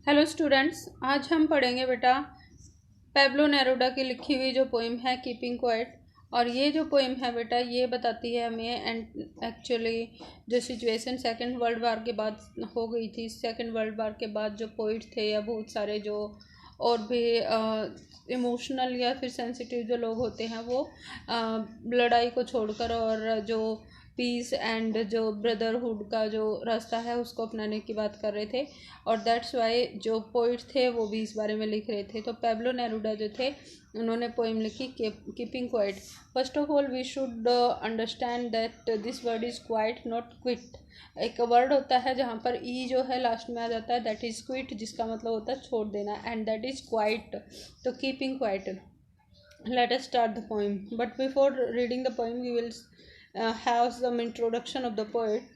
Hello students, आज हम पढ़ेंगे बेटा पैब्लो नेरूडा की लिखी हुई जो पोइम है कीपिंग क्वाइट। और ये जो पोइम है बेटा ये बताती है हमें एंड एक्चुअली जो सिचुएशन सेकंड वर्ल्ड वार के बाद हो गई थी। सेकंड वर्ल्ड वार के बाद जो पोइट थे या बहुत सारे जो और भी इमोशनल या फिर सेंसिटिव जो लोग होते हैं वो लड़ाई को छोड़कर और जो पीस एंड जो ब्रदरहुड का जो रास्ता है उसको अपनाने की बात कर रहे थे। और दैट्स वाई जो पोइट थे वो भी इस बारे में लिख रहे थे। तो पैब्लो नेरूडा जो थे उन्होंने पोइम लिखी keeping quiet. First of all we should understand that this word is quiet not quit. एक वर्ड होता है जहाँ पर ई जो है लास्ट में आ जाता है, दैट इज़ क्विट, जिसका मतलब होता है छोड़ देना, एंड दैट इज़ क्वाइट। तो keeping quiet. Let us start the poem. But before reading the poem, we will have some introduction of the poet.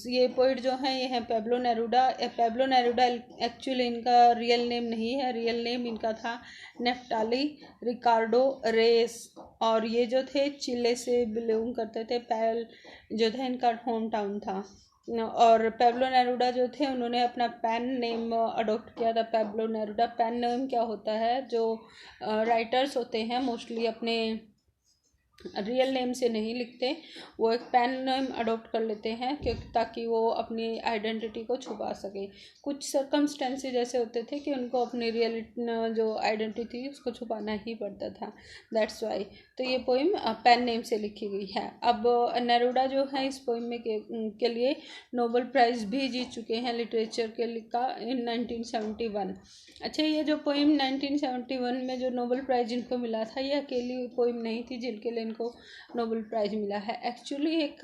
ये पोइट जो है ये है पैब्लो नेरूडा। पैब्लो नेरूडा एक्चुअली इनका रियल नेम नहीं है, रियल नेम इनका था नेफ्टाली रिकार्डो रेस। और ये जो थे चिले से बिलोंग करते थे। पैल जो था इनका होम टाउन था। और पैब्लो नेरूडा जो थे उन्होंने अपना पेन नेम अडॉप्ट किया था। पैब्लो नेरूडा पेन नेम क्या होता है, जो राइटर्स होते हैं मोस्टली अपने रियल नेम से नहीं लिखते, वो एक पेन नेम अडॉप्ट कर लेते हैं क्योंकि ताकि वो अपनी आइडेंटिटी को छुपा सके। कुछ सर्कमस्टेंसेस ऐसे होते थे कि उनको अपनी रियल जो आइडेंटिटी थी उसको छुपाना ही पड़ता था। दैट्स वाई तो ये पोइम पेन नेम से लिखी गई है। अब नेरूडा जो है इस पोइम में के लिए नोबेल प्राइज़ भी जीत चुके हैं लिटरेचर के लिखा इन 1971। अच्छा, ये जो पोइम 1971 में जो नोबेल प्राइज़ इनको मिला था ये अकेली पोइम नहीं थी जिनके लिए इनको नोबेल प्राइज़ मिला है। एक्चुअली एक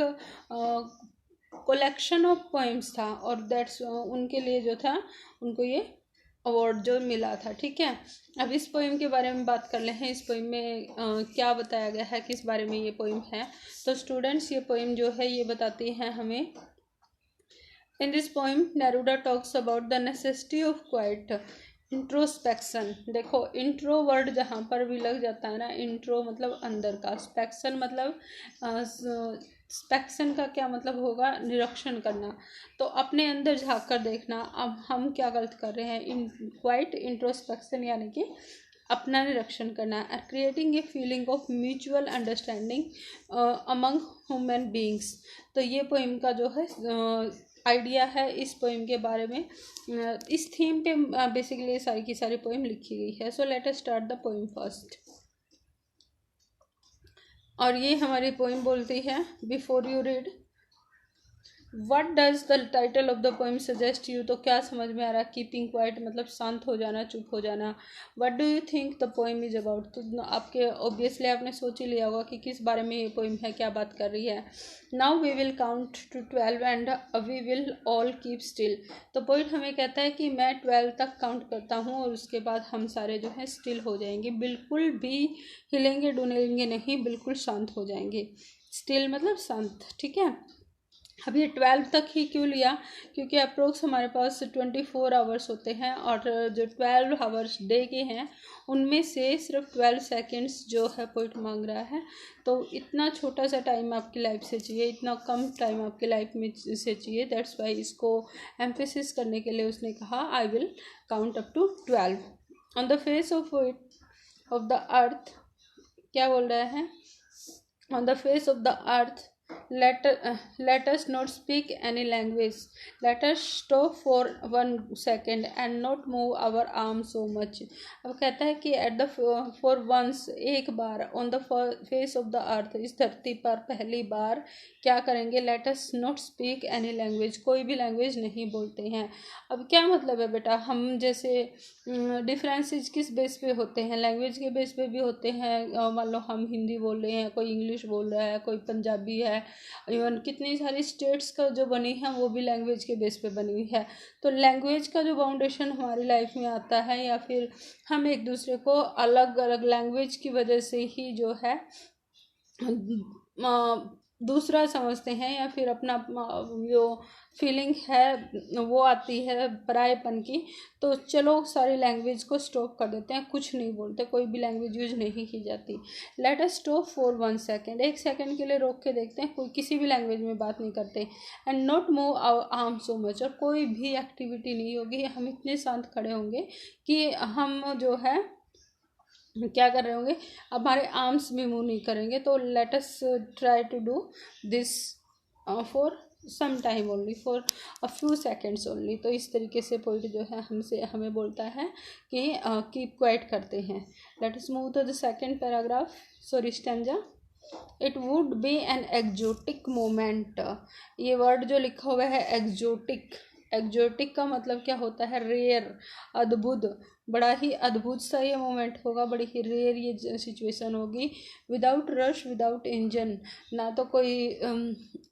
कलेक्शन ऑफ पोइम्स था और दैट्स उनके लिए जो था उनको ये अवार्ड जो मिला था। ठीक है, अब इस पोइम के बारे में बात कर ले हैं। इस पोइम में क्या बताया गया है, किस बारे में ये पोइम है। तो स्टूडेंट्स, ये पोइम जो है ये बताती है हमें। In this poem, Neruda talks about the necessity of quiet introspection. देखो, इंट्रो वर्ड जहाँ पर भी लग जाता है ना, इंट्रो मतलब अंदर का, स्पेक्शन मतलब स्पेक्शन का क्या मतलब होगा, निरीक्षण करना। तो अपने अंदर झाँक कर देखना। अब हम क्या गलत कर रहे हैं, इन क्वाइट इंट्रोस्पेक्शन यानी कि अपना निरीक्षण करना। Creating a feeling of mutual understanding among human beings. तो ये पोइम का जो है आइडिया है इस पोइम के बारे में। इस थीम पे बेसिकली सारी की सारी पोइम लिखी गई है। So let us start the poem first. और ये हमारी पोइम बोलती है, before you read what does the title of the poem suggest you. तो क्या समझ में आ रहा है, कीपिंग क्वाइट मतलब शांत हो जाना, चुप हो जाना। What do you think the poem is about. तो आपके ऑब्वियसली आपने सोच ही लिया होगा कि किस बारे में ये पोइम है, क्या बात कर रही है। Now we will count to 12 and we will all keep still. तो पोइट हमें कहता है कि मैं 12 तक काउंट करता हूँ और उसके बाद हम सारे जो है स्टिल हो जाएंगे, बिल्कुल भी हिलेंगे डुलेंगे नहीं, बिल्कुल शांत हो जाएंगे। स्टिल मतलब शांत। ठीक है, अब ये 12 तक ही क्यों लिया, क्योंकि अप्रोक्स हमारे पास 24 आवर्स होते हैं और जो 12 आवर्स डे के हैं उनमें से सिर्फ 12 सेकेंड्स जो है पोइट मांग रहा है। तो इतना छोटा सा टाइम आपकी लाइफ से चाहिए, इतना कम टाइम आपकी लाइफ में से चाहिए। दैट्स वाई इसको एम्फेसिस करने के लिए उसने कहा I will count up to 12 on the face of the earth. क्या बोल रहा है, on the face of the earth let us not speak any language. Let us stop for 1 second and not move our arms so much. अब कहता है कि at the for once, एक बार, on the face of the earth, इस धरती पर पहली बार क्या करेंगे, let us not speak any language, कोई भी लैंग्वेज नहीं बोलते हैं। अब क्या मतलब है बेटा, हम जैसे डिफरेंसेस किस बेस पे होते हैं, लैंग्वेज के बेस पे भी होते हैं। मान लो हम हिंदी बोल रहे हैं, कोई इंग्लिश बोल रहा है, कोई पंजाबी है, इवन कितनी सारी स्टेट्स का जो बनी है वो भी लैंग्वेज के बेस पे बनी हुई है। तो लैंग्वेज का जो फाउंडेशन हमारी लाइफ में आता है, या फिर हम एक दूसरे को अलग अलग लैंग्वेज की वजह से ही जो है दूसरा समझते हैं या फिर अपना जो फीलिंग है वो आती है परायेपन की, तो चलो सारी लैंग्वेज को स्टॉप कर देते हैं, कुछ नहीं बोलते, कोई भी लैंग्वेज यूज नहीं की जाती। Let us stop for 1 second, 1 second के लिए रोक के देखते हैं, कोई किसी भी लैंग्वेज में बात नहीं करते। And not move our arm so much, और कोई भी एक्टिविटी नहीं होगी, हम इतने शांत खड़े होंगे कि हम जो है क्या कर रहे होंगे, हमारे आर्म्स भी मूव नहीं करेंगे। तो let us try to do this for some time only, for a few seconds only. तो इस तरीके से पोइट जो है हमें बोलता है कि कीप क्वाइट करते हैं। Let us move to the second paragraph, sorry stanza. It would be an exotic moment, ये वर्ड जो लिखा हुआ है एक्जोटिक, एक्जोटिक का मतलब क्या होता है, रेयर, अद्भुत, बड़ा ही अद्भुत सा ये मोमेंट होगा, बड़ी ही रेयर ये सिचुएशन होगी। विदाउट रश विदाउट इंजन, ना तो कोई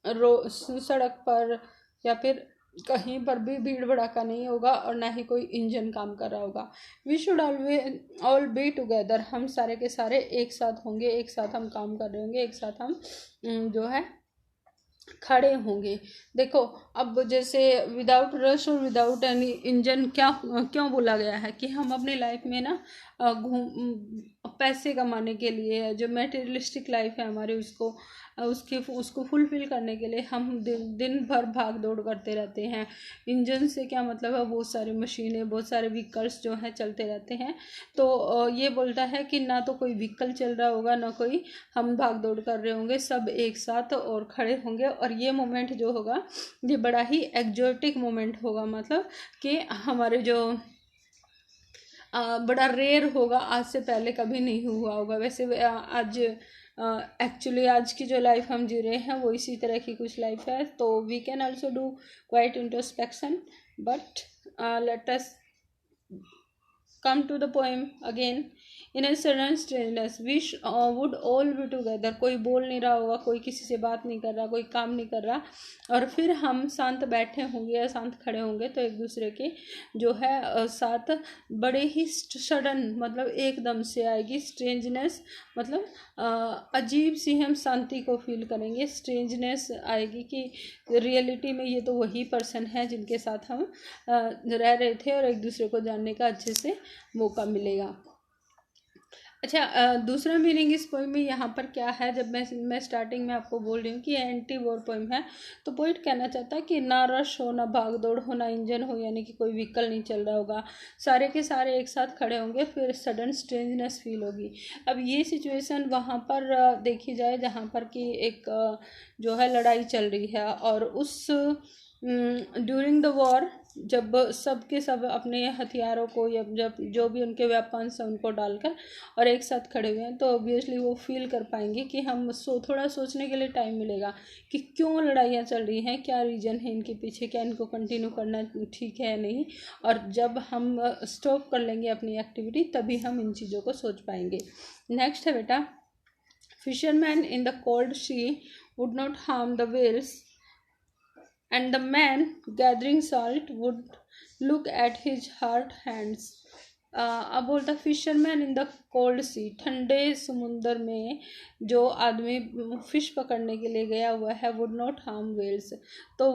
सड़क पर या फिर कहीं पर भी भीड़ भड़ाका नहीं होगा और ना ही कोई इंजन काम कर रहा होगा। We should all be together, हम सारे के सारे एक साथ होंगे, एक साथ हम काम कर रहे होंगे, एक साथ हम जो है खड़े होंगे। देखो अब जैसे विदाउट रश और विदाउट एनी इंजन क्या क्यों बोला गया है कि हम अपनी लाइफ में ना पैसे कमाने के लिए, जो मटेरियलिस्टिक लाइफ है हमारी, उसको फुलफिल करने के लिए हम दिन भर भाग दौड़ करते रहते हैं। इंजन से क्या मतलब है, बहुत सारी मशीनें, बहुत सारे व्हीकल्स जो हैं चलते रहते हैं। तो ये बोलता है कि ना तो कोई व्हीकल चल रहा होगा, ना कोई हम भाग दौड़ कर रहे होंगे, सब एक साथ और खड़े होंगे। और ये मोमेंट जो होगा ये बड़ा ही एक्जोटिक मोमेंट होगा, मतलब कि हमारे जो बड़ा रेयर होगा, आज से पहले कभी नहीं हुआ होगा। वैसे आज एक्चुअली आज की जो लाइफ हम जी रहे हैं वो इसी तरह की कुछ लाइफ है। तो we can also do quiet introspection, but let us come to the poem again. In a sudden stillness we would all be together, कोई बोल नहीं रहा होगा, कोई किसी से बात नहीं कर रहा, कोई काम नहीं कर रहा, और फिर हम शांत बैठे होंगे या शांत खड़े होंगे तो एक दूसरे के जो है साथ बड़े ही सडन, मतलब एकदम से आएगी। स्ट्रेंजनेस मतलब अजीब सी हम शांति को फील करेंगे, स्ट्रेंजनेस आएगी कि रियलिटी में ये तो वही पर्सन है जिनके साथ हम रह रहे थे, और एक दूसरे को जानने का अच्छे से मौका मिलेगा। अच्छा, दूसरा मीनिंग इस पोइम में यहाँ पर क्या है, जब मैं स्टार्टिंग में आपको बोल रही हूँ कि एंटी वॉर पोइम है, तो पोइट कहना चाहता है कि ना रश हो, ना भाग दौड़ हो, ना इंजन हो, यानी कि कोई व्हीकल नहीं चल रहा होगा, सारे के सारे एक साथ खड़े होंगे, फिर सडन स्ट्रेंजनेस फील होगी। अब ये सिचुएशन वहाँ पर देखी जाए जहाँ पर कि एक जो है लड़ाई चल रही है, और उस ड्यूरिंग द वॉर जब सब के सब अपने हथियारों को या जब जो भी उनके वेपन्स हैं उनको डालकर और एक साथ खड़े हुए हैं, तो ऑब्वियसली वो फील कर पाएंगे कि हम थोड़ा सोचने के लिए टाइम मिलेगा कि क्यों लड़ाइयाँ चल रही हैं, क्या रीज़न है इनके पीछे, क्या इनको कंटिन्यू करना ठीक है नहीं। और जब हम स्टॉप कर लेंगे अपनी एक्टिविटी तभी हम इन चीज़ों को सोच पाएंगे। नेक्स्ट है बेटा, fisherman in the cold sea would not harm the whales, and the man gathering salt would look at his hard hands. अब बोलता फिशरमैन इन द कोल्ड सी, ठंडे समुंदर में जो आदमी फिश पकड़ने के लिए गया हुआ है, वुड नॉट हार्म वेल्स, तो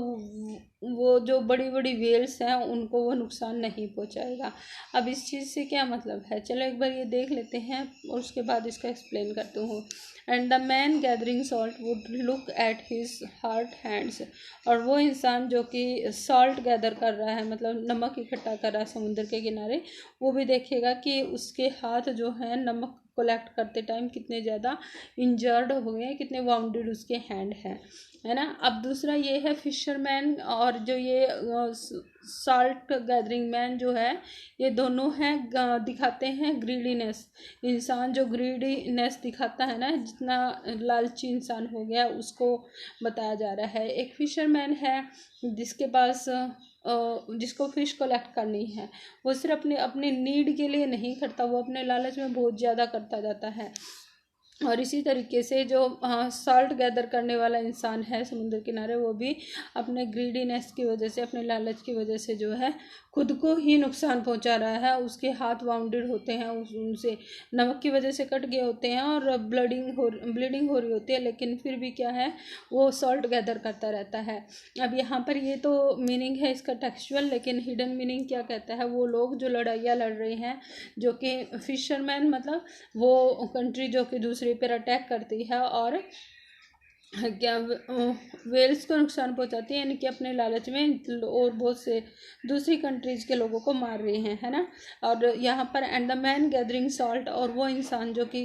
वो जो बड़ी बड़ी वेल्स हैं उनको वो नुकसान नहीं पहुंचाएगा। अब इस चीज़ से क्या मतलब है, चलो एक बार ये देख लेते हैं और उसके बाद इसका एक्सप्लेन करती हूँ। And the man gathering salt would look at his hard hands, और वो इंसान जो कि सॉल्ट गैदर कर रहा है, मतलब नमक इकट्ठा कर रहा है समुद्र के किनारे, वो भी देखेगा कि उसके हाथ जो हैं नमक कलेक्ट करते टाइम कितने ज़्यादा इंजर्ड हो गए हैं, कितने वाउंडेड उसके हैंड हैं, है ना। अब दूसरा ये है फिशरमैन और जो ये सॉल्ट गैदरिंग मैन जो है, ये दोनों हैं दिखाते हैं ग्रीडीनेस। इंसान जो ग्रीडीनेस दिखाता है ना, जितना लालची इंसान हो गया उसको बताया जा रहा है। एक फिशरमैन है जिसके पास जिसको फ़िश कलेक्ट करनी है, वो सिर्फ अपने अपने नीड के लिए नहीं करता, वो अपने लालच में बहुत ज़्यादा करता जाता है। और इसी तरीके से जो सॉल्ट गैदर करने वाला इंसान है समुद्र किनारे, वो भी अपने ग्रीडीनेस की वजह से, अपने लालच की वजह से जो है खुद को ही नुकसान पहुंचा रहा है। उसके हाथ वाउंडेड होते हैं, उनसे नमक की वजह से कट गए होते हैं और ब्लीडिंग हो रही होती है, लेकिन फिर भी क्या है, वो सॉल्ट गैदर करता रहता है। अब यहाँ पर ये तो मीनिंग है इसका टेक्सचुअल, लेकिन हिडन मीनिंग क्या कहता है, वो लोग जो लड़ाइयाँ लड़ रहे हैं, जो कि फिशरमैन, मतलब वो कंट्री जो कि दूसरे पर अटैक करती है और क्या वेल्स को नुकसान पहुंचाती है, यानी कि अपने लालच में और बहुत से दूसरी कंट्रीज के लोगों को मार रही हैं, है ना। और यहाँ पर and the man gathering salt, और वो इंसान जो कि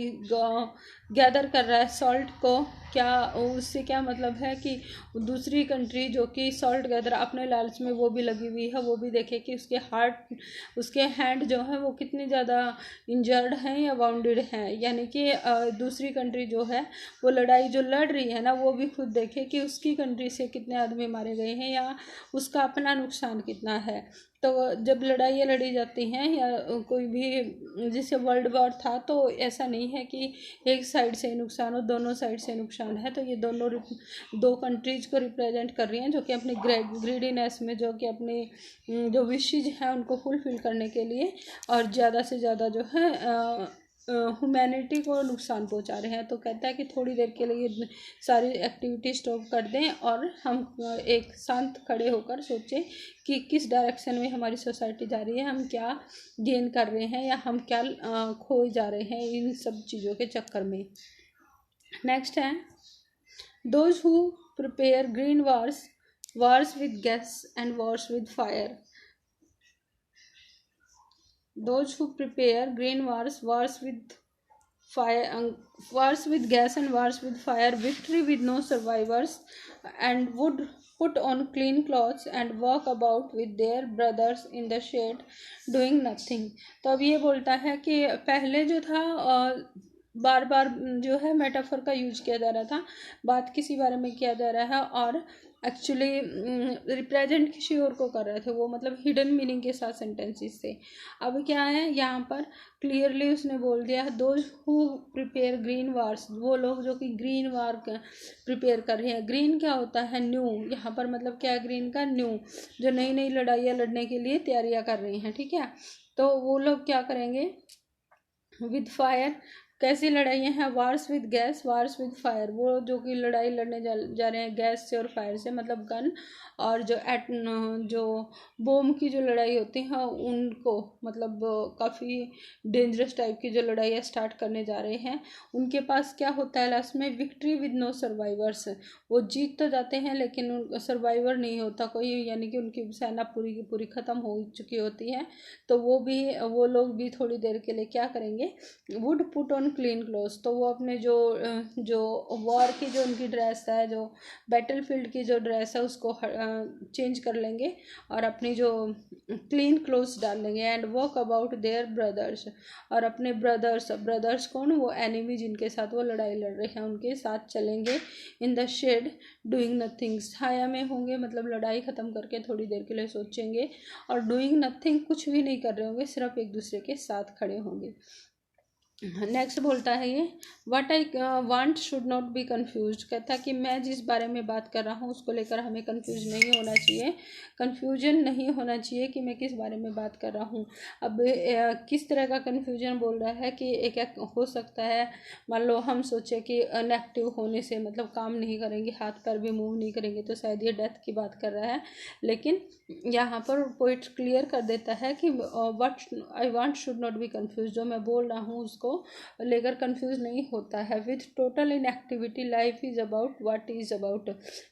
गैदर कर रहा है सॉल्ट को, क्या उससे क्या मतलब है कि दूसरी कंट्री जो कि सॉल्ट गैदर अपने लालच में वो भी लगी हुई है, वो भी देखे कि उसके हैंड जो है वो कितनी ज़्यादा इंजर्ड हैं या वाउंडेड हैं, यानी कि दूसरी कंट्री जो है वो लड़ाई जो लड़ रही है ना, वो भी खुद देखे कि उसकी कंट्री से कितने आदमी मारे गए हैं या उसका अपना नुकसान कितना है। तो जब लड़ाइयाँ लड़ी जाती हैं या कोई भी, जैसे वर्ल्ड वॉर था, तो ऐसा नहीं है कि एक साइड से नुकसान हो, दोनों साइड से नुकसान है। तो ये दो कंट्रीज को रिप्रेजेंट कर रही हैं, जो कि अपनी ग्रीडीनेस में, जो कि अपनी जो विशेज हैं उनको फुलफिल करने के लिए और ज़्यादा से ज़्यादा जो है ह्यूमैनिटी को नुकसान पहुंचा रहे हैं। तो कहता है कि थोड़ी देर के लिए सारी एक्टिविटी स्टॉप कर दें और हम एक शांत खड़े होकर सोचें कि किस डायरेक्शन में हमारी सोसाइटी जा रही है, हम क्या गेन कर रहे हैं या हम क्या खोए जा रहे हैं इन सब चीज़ों के चक्कर में। नेक्स्ट है those who prepare green wars with gas and wars with fire. Those who prepare green wars with fire, wars with gas and wars with fire, victory with no survivors, and would put on clean clothes and walk about with their brothers in the shade doing nothing. तो अब ये बोलता है कि पहले जो था बार बार जो है मेटाफर का यूज किया जा रहा था, बात किसी बारे में किया जा रहा है और एक्चुअली रिप्रेजेंट किसी और को कर रहे थे वो, मतलब हिडन मीनिंग के साथ सेंटेंसेस से। अब क्या है यहाँ पर क्लियरली उसने बोल दिया है those who prepare green wars, वो लोग जो कि ग्रीन वार प्रिपेयर कर रहे हैं। ग्रीन क्या होता है, न्यू, यहाँ पर मतलब क्या है ग्रीन का, न्यू, जो नई नई लड़ाइयाँ लड़ने के लिए तैयारियाँ कर रहे हैं, ठीक है। तो वो लोग क्या करेंगे, विद फायर, कैसी लड़ाइयाँ हैं, wars with gas, wars with fire, वो जो कि लड़ाई लड़ने जा रहे हैं गैस से और फायर से, मतलब गन, और जो बोम की जो लड़ाई होती है उनको, मतलब काफ़ी डेंजरस टाइप की जो लड़ाइयाँ स्टार्ट करने जा रहे हैं। उनके पास क्या होता है लास्ट में, विक्ट्री विद नो सर्वाइवर्स, वो जीत तो जाते हैं लेकिन उन सर्वाइवर नहीं होता कोई, यानी कि उनकी सेना पूरी की पूरी ख़त्म हो चुकी होती है। तो वो लोग भी थोड़ी देर के लिए क्या करेंगे, would put on clean clothes, तो वो अपने जो वॉर की जो उनकी ड्रेस है, जो बैटल फील्ड की जो ड्रेस है उसको चेंज कर लेंगे और अपनी जो क्लीन क्लोथ्स डाल लेंगे। And walk about their brothers, और अपने ब्रदर्स कौन, वो एनिमी जिनके साथ वो लड़ाई लड़ रहे हैं उनके साथ चलेंगे। In the shade doing nothing, छाया में होंगे, मतलब लड़ाई ख़त्म करके थोड़ी देर के लिए सोचेंगे, और डूइंग नथिंग, कुछ भी नहीं कर रहे होंगे, सिर्फ एक दूसरे के साथ खड़े होंगे। नेक्स्ट बोलता है ये, what I want should not be confuse, कहता है कि मैं जिस बारे में बात कर रहा हूँ उसको लेकर हमें कन्फ्यूज नहीं होना चाहिए, कन्फ्यूजन नहीं होना चाहिए कि मैं किस बारे में बात कर रहा हूँ। अब किस तरह का कन्फ्यूजन बोल रहा है कि एक हो सकता है, मान लो हम सोचे कि अनएक्टिव होने से, मतलब काम नहीं करेंगे, हाथ पैर भी मूव नहीं करेंगे, तो शायद ये डेथ की बात कर रहा है। लेकिन यहाँ पर पोइट क्लियर कर देता है कि what I want should not be confuse, जो मैं बोल रहा हूँ उसको लेकर कंफ्यूज नहीं होता है। With total inactivity life is about what is about,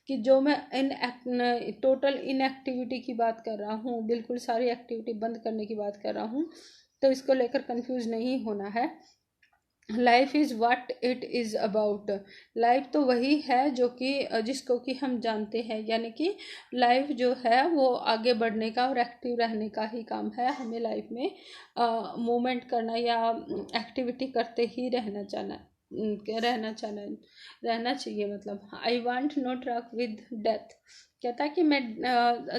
कि जो मैं टोटल इनएक्टिविटी की बात कर रहा हूँ, बिल्कुल सारी एक्टिविटी बंद करने की बात कर रहा हूँ, तो इसको लेकर कंफ्यूज नहीं होना है। Life is what it is about, life तो वही है जो कि जिसको कि हम जानते हैं, यानी कि लाइफ जो है वो आगे बढ़ने का और एक्टिव रहने का ही काम है। हमें लाइफ में मूवमेंट करना या एक्टिविटी करते ही रहना चाहिए। मतलब I want no truck with death, कहता है कि मैं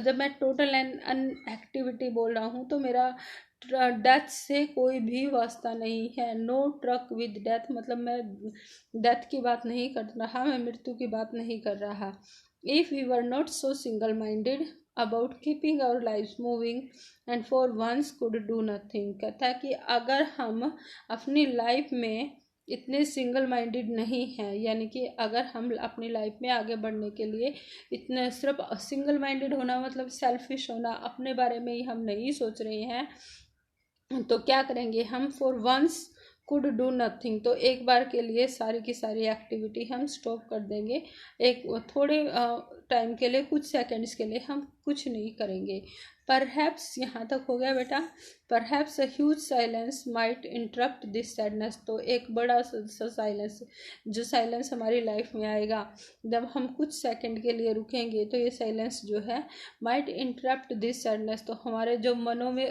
जब मैं टोटल एन एक्टिविटी बोल रहा हूँ तो मेरा डेथ से कोई भी वास्ता नहीं है। नो ट्रक विद डेथ, मतलब मैं डेथ की बात नहीं कर रहा, मैं मृत्यु की बात नहीं कर रहा। If we were not so single minded about keeping our life moving and for once could do nothing, कहता है कि अगर हम अपनी लाइफ में इतने सिंगल माइंडेड नहीं हैं, यानी कि अगर हम अपनी लाइफ में आगे बढ़ने के लिए इतने, सिर्फ सिंगल माइंडेड होना मतलब सेल्फिश होना, अपने बारे में ही हम नहीं सोच रहे हैं, तो क्या करेंगे हम? For once could do nothing, तो एक बार के लिए सारी की सारी एक्टिविटी हम स्टॉप कर देंगे। एक थोड़े टाइम के लिए, कुछ सेकंड्स के लिए हम कुछ नहीं करेंगे। परहैप्स, यहाँ तक हो गया बेटा। Perhaps a huge silence might interrupt this sadness, तो एक बड़ा सा साइलेंस, जो साइलेंस हमारी लाइफ में आएगा जब हम कुछ सेकंड के लिए रुकेंगे, तो ये साइलेंस जो है माइट इंटरप्ट दिस सैडनेस, तो हमारे जो मनों में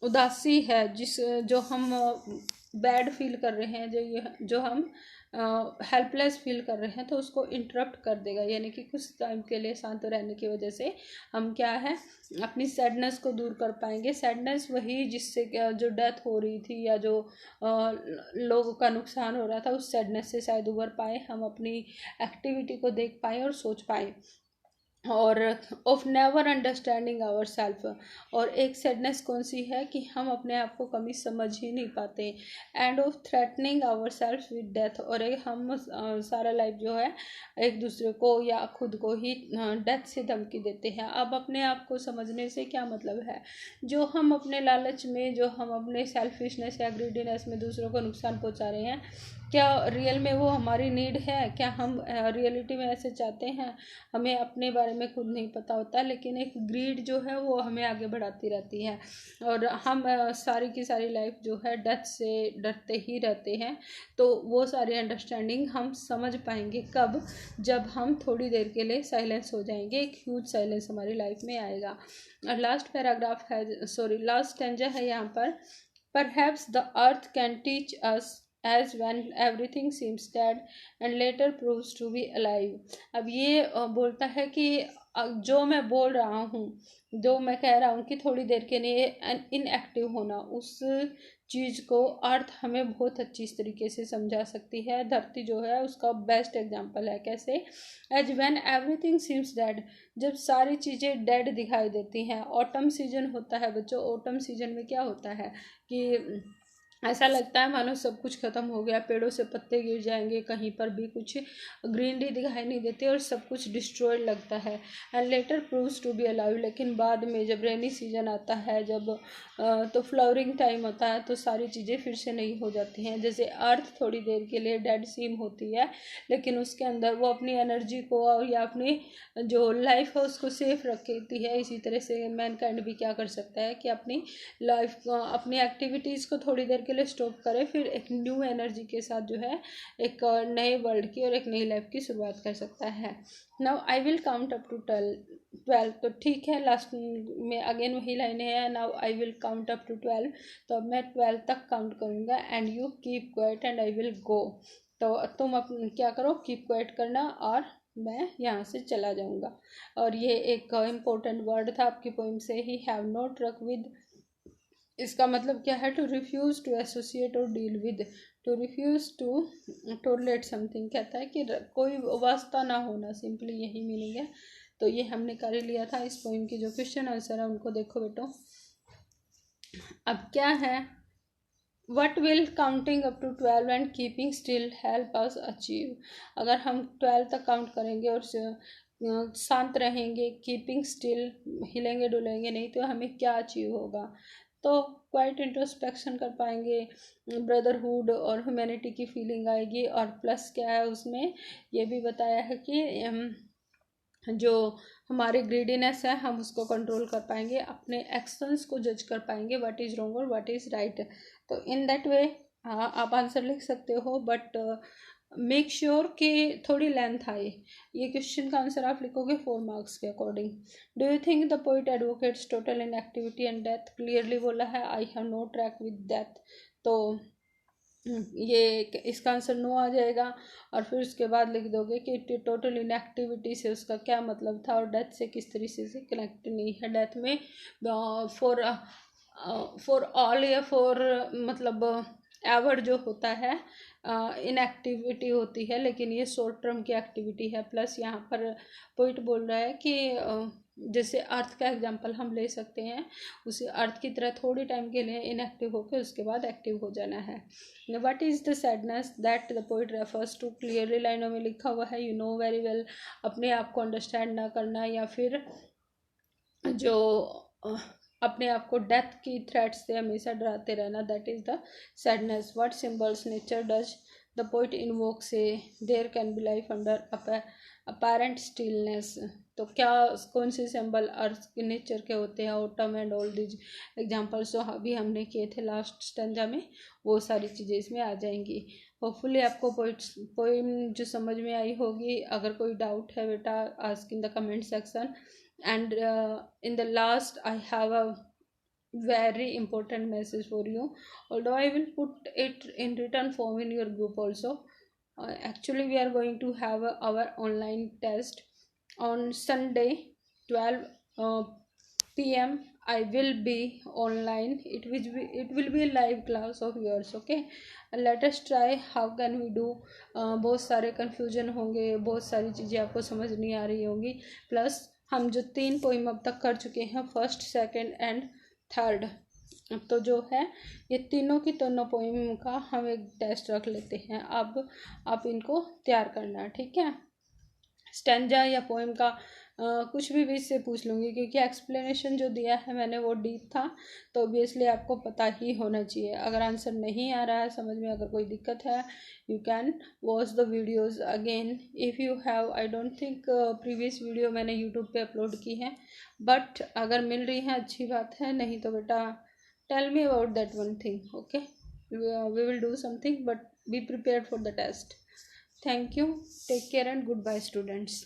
उदासी है, जो हम बैड फील कर रहे हैं, जो हम हेल्पलेस फील कर रहे हैं, तो उसको इंटरप्ट कर देगा। यानी कि कुछ टाइम के लिए शांत रहने की वजह से हम क्या है, अपनी सैडनेस को दूर कर पाएंगे। सैडनेस वही जिससे जो डेथ हो रही थी या जो लोगों का नुकसान हो रहा था, उस सैडनेस से शायद उबर पाए, हम अपनी एक्टिविटी को देख पाए और सोच पाए। और of never understanding ourselves, और एक सैडनेस कौन सी है कि हम अपने आप को कभी समझ ही नहीं पाते। And of threatening ourselves with death, और एक हम सारा लाइफ जो है एक दूसरे को या खुद को ही डेथ से धमकी देते हैं। अब अपने आप को समझने से क्या मतलब है? जो हम अपने लालच में, जो हम अपने सेल्फिशनेस या ग्रीडीनेस में दूसरों को नुकसान पहुंचा रहे हैं, क्या रियल में वो हमारी नीड है? क्या हम रियलिटी में ऐसे चाहते हैं? हमें अपने बारे में खुद नहीं पता होता, लेकिन एक ग्रीड जो है वो हमें आगे बढ़ाती रहती है, और हम सारी की सारी लाइफ जो है डेथ से डरते ही रहते हैं। तो वो सारी अंडरस्टैंडिंग हम समझ पाएंगे कब? जब हम थोड़ी देर के लिए साइलेंस हो जाएंगे, एक ह्यूज साइलेंस हमारी लाइफ में आएगा। और लास्ट पैराग्राफ है, सॉरी लास्ट स्टेंजा है यहाँ पर। Perhaps the earth can teach us as when everything seems dead and later proves to be alive। अब ये बोलता है कि जो मैं बोल रहा हूँ, जो मैं कह रहा हूँ कि थोड़ी देर के लिए इनएक्टिव होना, उस चीज़ को अर्थ हमें बहुत अच्छी तरीके से समझा सकती है। धरती जो है उसका बेस्ट एग्जाम्पल है। कैसे? As when everything seems dead, जब सारी चीज़ें डेड दिखाई देती हैं। ऑटम सीजन होता है बच्चों, ऑटम सीजन में क्या होता है कि ऐसा लगता है मानो सब कुछ खत्म हो गया, पेड़ों से पत्ते गिर जाएंगे, कहीं पर भी कुछ ग्रीनरी दिखाई नहीं देती और सब कुछ डिस्ट्रॉयड लगता है। And later proves to be alive, लेकिन बाद में जब रेनी सीजन आता है, जब तो फ्लावरिंग टाइम होता है, तो सारी चीज़ें फिर से नई हो जाती हैं। जैसे अर्थ थोड़ी देर के लिए डेड सीम होती है, लेकिन उसके अंदर वो अपनी एनर्जी को और या अपनी जो लाइफ है उसको सेफ रखती है। इसी तरह से मैनकाइंड भी क्या कर सकता है कि अपनी लाइफ को, अपनी एक्टिविटीज़ को थोड़ी देर के लिए स्टॉप करे, फिर एक न्यू एनर्जी के साथ जो है एक नए वर्ल्ड की और एक नई लाइफ की शुरुआत कर सकता है। Now I will count up to 12। तो ठीक है, लास्ट में अगेन वही लाइनें हैं। Now I will count up to 12, तो अब मैं 12 तक काउंट करूँगा। And you keep quiet and I will go, तो तुम क्या करो, कीप क्वाइट करना और मैं यहाँ से चला जाऊँगा। और ये एक इम्पोर्टेंट वर्ड था आपकी पोइम से ही, हैव नो ट्रक विद। इसका मतलब क्या है? टू रिफ्यूज़ टू एसोसिएट और deal with, to refuse to tolerate something, कहता है कि कोई वास्ता ना होना, सिंपली यही मीनिंग है। तो ये हमने कर लिया था। इस पोइम की जो क्वेश्चन आंसर है उनको देखो बेटो। अब क्या है? What will counting up to 12 and keeping still help us achieve, अगर हम 12 तक काउंट करेंगे और शांत रहेंगे, कीपिंग स्टिल, हिलेंगे डुलेंगे नहीं, तो हमें क्या अचीव होगा? तो क्वाइट इंट्रोस्पेक्शन कर पाएंगे, ब्रदरहुड और ह्यूमैनिटी की फीलिंग आएगी। और प्लस क्या है उसमें ये भी बताया है कि जो हमारे ग्रीडीनेस है हम उसको कंट्रोल कर पाएंगे, अपने एक्शंस को जज कर पाएंगे, व्हाट इज़ रॉन्ग और व्हाट इज़ राइट। तो इन दैट वे आप आंसर लिख सकते हो, बट मेक श्योर कि थोड़ी लेंथ आए। ये क्वेश्चन का आंसर आप लिखोगे 4 मार्क्स के according. Do you think the poet advocates total inactivity and death, clearly बोला है I have no track with death, तो ये इसका आंसर नो आ जाएगा। और फिर उसके बाद लिख दोगे कि टोटल इनएक्टिविटी से उसका क्या मतलब था और डेथ से किस तरीके से कनेक्ट नहीं है। डेथ में फॉर फॉर ऑल या फॉर मतलब एवर जो होता है इनएक्टिविटी होती है, लेकिन ये शॉर्ट टर्म की एक्टिविटी है। प्लस यहाँ पर पॉइंट बोल रहा है कि जैसे अर्थ का एग्जांपल हम ले सकते हैं, उसी अर्थ की तरह थोड़ी टाइम के लिए इनएक्टिव होकर उसके बाद एक्टिव हो जाना है। What is the sadness that the poet refers to, clearly लाइनों में लिखा हुआ है, यू नो वेरी वेल, अपने आप को अंडरस्टैंड ना करना या फिर जो अपने आप को डेथ की थ्रेट से हमेशा डराते रहना, that is the sadness. What symbols nature does the poet invoke say there can be life under apparent stillness. तो क्या कौन से सिंबल अर्थ के नेचर के होते हैं, autumn and all these examples जो अभी हमने किए थे लास्ट स्टेंजा में, वो सारी चीज़ें इसमें आ जाएंगी। होपफुली आपको पोइम जो समझ में आई होगी। अगर कोई डाउट है बेटा, ask in the comment section. And in the last I have a very important message for you, although I will put it in written form in your group also. Actually we are going to have our online test on Sunday 12 p.m. I will be online. It will be a live class of yours. Okay, let us try how can we do. बहुत सारे confusion होंगे, बहुत सारी चीज़ें आपको समझ नहीं आ रही होंगी। प्लस हम जो 3 पोइम अब तक कर चुके हैं, फर्स्ट, सेकंड एंड थर्ड, तो जो है ये तीनों की तीनों पोइम का हम एक टेस्ट रख लेते हैं। अब आप इनको तैयार करना, ठीक है। स्टेंजा या पोइम का कुछ भी बीच से पूछ लूँगी, क्योंकि एक्सप्लेनेशन जो दिया है मैंने वो डीप था, तो ऑब्वियसली आपको पता ही होना चाहिए। अगर आंसर नहीं आ रहा है समझ में, अगर कोई दिक्कत है, you can watch the videos again if you have. I don't think previous video मैंने यूट्यूब पे अपलोड की है, बट अगर मिल रही है अच्छी बात है, नहीं तो बेटा tell me about that one thing. Okay, we will do something, but be prepared for the test. Thank you, take care and goodbye students.